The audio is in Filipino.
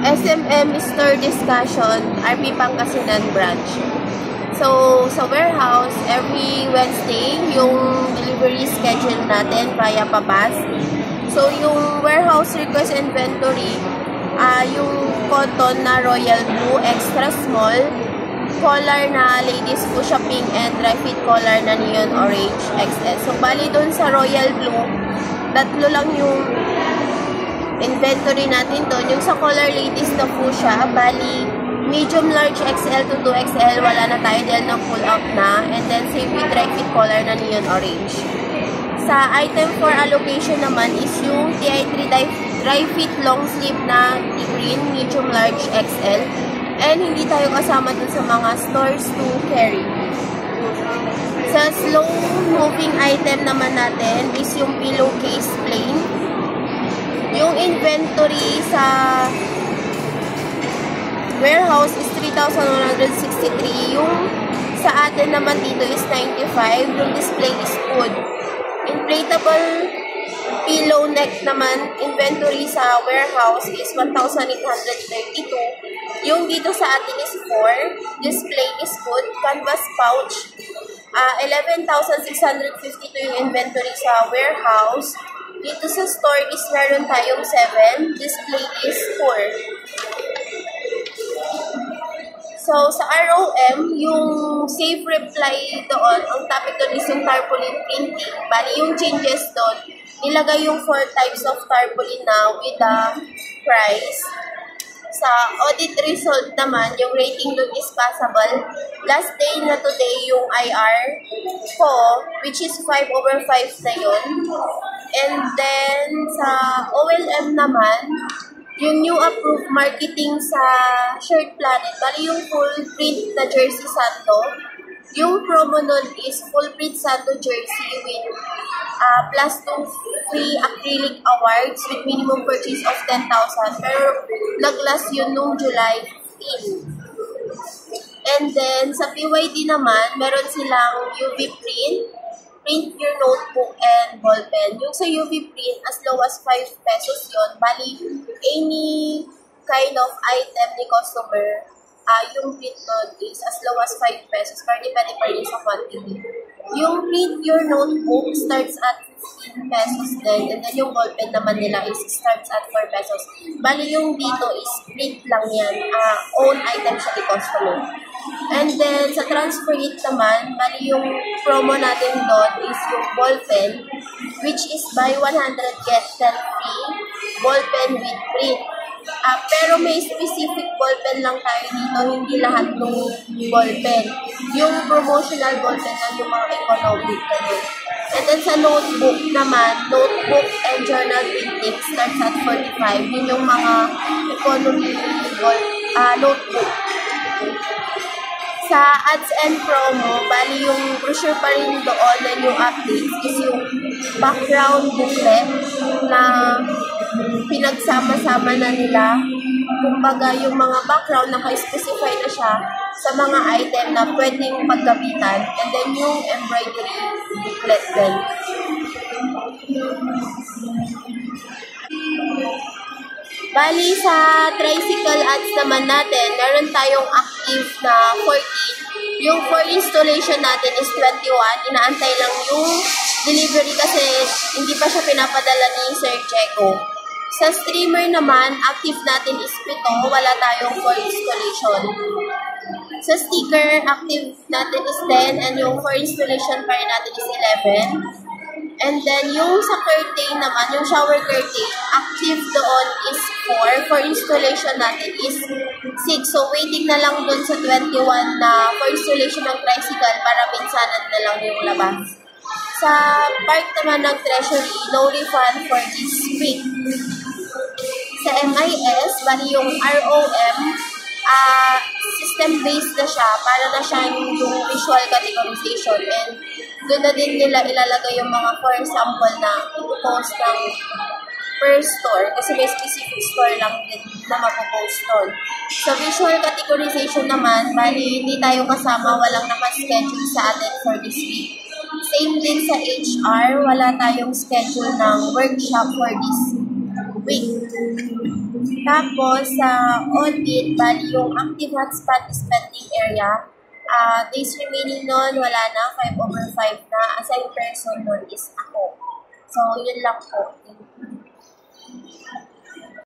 SMM Store Discussion, RP Pangasinan Branch. So, sa warehouse, every Wednesday, yung delivery schedule natin via Pabas. So, yung warehouse request inventory, yung cotton na Royal Blue Extra Small, collar na Ladies Fuchsia Pink, and dry fit collar na Neon Orange XS. So, bali dun sa Royal Blue, tatlo lang yung inventory natin doon. Yung sa collar Ladies na Fuchsia, bali medium large XL to 2XL, wala na tayo dahil na pull out na. And then, same with dry fit collar na Neon Orange. Sa item for allocation naman is yung TI3 dry fit long sleeve na green, medium large XL. And hindi tayo kasama dun sa mga stores to carry. Sa slow moving item naman natin is yung pillowcase plain. Yung inventory sa warehouse is 3,163. Yung sa atin naman dito is 95. Yung display is good. Inflatable pillow neck naman, inventory sa warehouse is 1,832. Yung dito sa atin is 4. Display is good. Canvas pouch, 11,652 yung inventory sa warehouse. Dito sa store is meron tayong 7. Display is 4. So, sa ROM, yung safe reply doon, ang topic doon is yung tarpaulin printing. Bali, yung changes doon, nilagay yung 4 types of tarpaulin na with the price. Sa audit result naman, yung rating doon is passable. Last day na today yung IR ko, which is 5/5 na yun. And then, sa OLM naman, yung new approved marketing sa Shirt Planet, bali yung full print na jersey sando. Yung promo nun is full print sando jersey with plus 2 free acrylic awards with minimum purchase of 10,000. Pero nag-last yun nung July 15. And then, sa PYD naman, meron silang UV print, print your notebook, and ballpen. Yung sa UV print, as low as 5 pesos yun. Bali, any kind of item ni customer, yung print nun is as low as 5 pesos. Pero depende pa rin sa quantity. Yung print your notebook starts at 15 pesos din. And then yung ballpen naman nila is starts at 4 pesos. Bali, yung dito is print lang yan. Own item siya ni customer. And then, sa transfer it naman, bali yung promo natin doon is yung ballpen, which is buy 100 get 10 free ballpen with print. Pero may specific ballpen lang tayo dito, hindi lahat ng ballpen. Yung promotional ballpen lang yung mga economic ganun. And then sa notebook naman, notebook and journal printing starts at 45. Yun yung mga economy notebook. Sa ads and promo, bali yung brochure pa rin doon and yung updates is yung background booklet na pinagsama-sama na nila. Kumbaga, yung mga background naka-specify na siya sa mga item na pwedeng paggamitan. And then yung embroidery booklet din. Bali, sa tricycle ads naman natin, meron tayong active na 14. Yung for installation natin is 21. Inaantay lang yung delivery kasi hindi pa siya pinapadala ni Sir Checo. Sa streamer naman, active natin is 7. Wala tayong for installation. Sa sticker, active natin is 10. And yung for installation pa rin natin is 11. And then, yung sa curtain naman, yung shower curtain, active doon is 4. For installation natin is 6. So, waiting na lang doon sa 21 na for installation ng tricycle para minsanan na lang yung labas. Sa part naman ng treasury, no refund for this week. Sa MIS, bali yung ROM, system-based na siya, para na siya yung visual categorization. And doon na din nila ilalagay yung mga for sample na ipopost ng per store kasi may specific store lang din na mapopost doon. Sa visual categorization naman, bali hindi tayo kasama, walang nakaschedule sa atin for this week. Same din sa HR, wala tayong schedule ng workshop for this week. Tapos, sa audit, bali yung active hotspot is pending area. Days remaining nun, wala na, 5/5 na. Assigned person nun is ako. So, yun lang po.